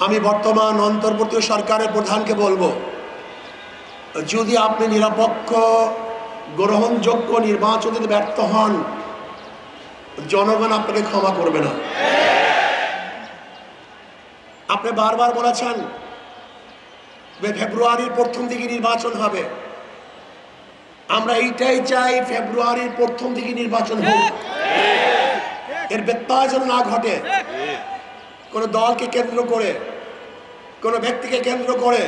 আমি বর্তমান অন্তর্বর্তী সরকারের প্রধানকে বলবো, যদি আপনি নিরপেক্ষ গ্রহণযোগ্য নির্বাচন দিতে ব্যর্থ হন, জনগণ আপনাকে ক্ষমা করবে না। আপনি বারবার বলেছেন ফেব্রুয়ারির প্রথম দিকে নির্বাচন হবে। আমরা এইটাই চাই, ফেব্রুয়ারির প্রথম দিকে নির্বাচন হোক, এর ব্যত্যয় যেন না ঘটে। কোনো দলকে কেন্দ্র করে, কোনো ব্যক্তিকে কেন্দ্র করে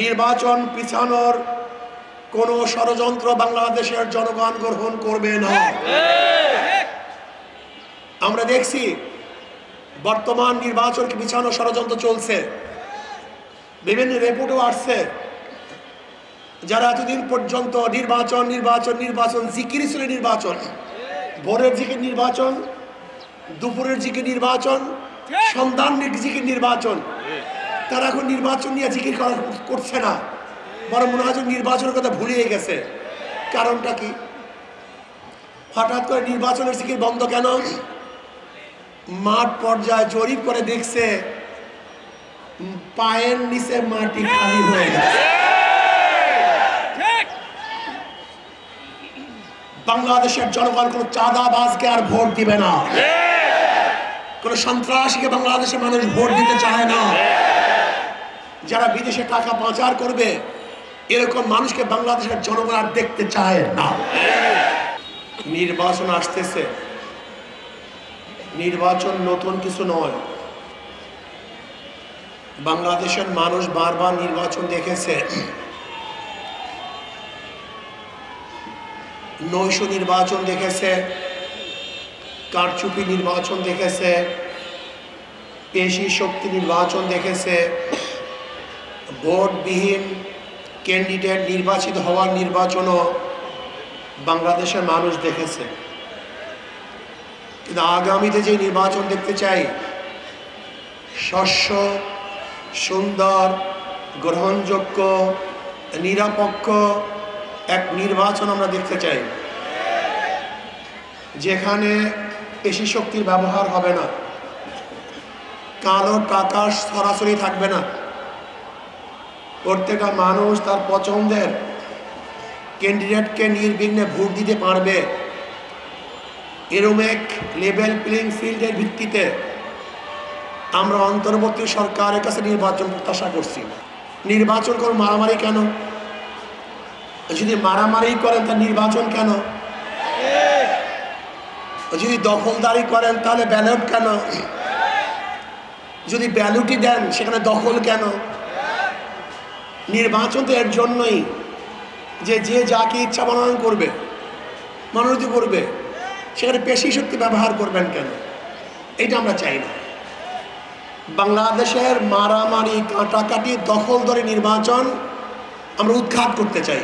নির্বাচন পিছানোর কোনো ষড়যন্ত্র বাংলাদেশের জনগণ গ্রহণ করবে না। আমরা দেখছি বর্তমান নির্বাচনকে পিছানোর ষড়যন্ত্র চলছে, বিভিন্ন রিপোর্টও আসছে। যারা এতদিন পর্যন্ত নির্বাচন নির্বাচন নির্বাচন জিকির ছিল, নির্বাচন ভোরের জিকির নির্বাচন, দুপুরের জিকির নির্বাচন, সন্ধ্যার জিকির নির্বাচন, তারা এখন নির্বাচন নিয়ে জিকির করছে না, বরং মনে হয় নির্বাচনের কথা ভুলিয়ে গেছে। কারণটা কি? হঠাৎ করে নির্বাচনের জিকির বন্ধ কেন? মাঠ পর্যায়ে জরিপ করে দেখছে পায়ের নিচে মাটি খালি হয়ে গেছে। বাংলাদেশের জনগণ কোন চাঁদাবাজকে আর ভোট দিবে না, কোন সন্ত্রাসীকে বাংলাদেশের মানুষ ভোট দিতে চায় না। যারা বিদেশে টাকা পাচার করবে এরকম মানুষকে বাংলাদেশের জনগণ আর দেখতে চায় না। নির্বাচন আসতেছে, নির্বাচন নতুন কিছু নয়। বাংলাদেশের মানুষ বারবার নির্বাচন দেখেছে, নৈশ নির্বাচন দেখেছে, কারচুপি নির্বাচন দেখেছে, পেশি শক্তি নির্বাচন দেখেছে, ভোটবিহীন ক্যান্ডিডেট নির্বাচিত হওয়ার নির্বাচনও বাংলাদেশের মানুষ দেখেছে। কিন্তু আগামীতে যে নির্বাচন দেখতে চাই, স্বচ্ছ, সুন্দর, গ্রহণযোগ্য, নিরপেক্ষ এক নির্বাচন আমরা দেখতে চাই, যেখানে পেশি শক্তির ব্যবহার হবে না, কালো টাকা সরাসরি থাকবে না, প্রত্যেকটা মানুষ তার পছন্দের ক্যান্ডিডেটকে নির্বিঘ্নে ভোট দিতে পারবে। এরকম এক লেভেল প্লেইং ফিল্ডের ভিত্তিতে আমরা অন্তর্বর্তী সরকারের কাছে নির্বাচন প্রত্যাশা করছি। নির্বাচন করে মারামারি কেন? যদি মারামারি করেন তার নির্বাচন কেন? যদি দখলদারি করেন তাহলে ব্যালট কেন? যদি ব্যালটই দেন সেখানে দখল কেন? নির্বাচন তো এর জন্যই যে যে যাকে ইচ্ছা মনোনয়ন করবে, মনোনীত করবে, সেখানে পেশি শক্তি ব্যবহার করবেন কেন? এটা আমরা চাই না। বাংলাদেশের মারামারি, কাটাকাটি, দখলদারি নির্বাচন আমরা উৎখাত করতে চাই।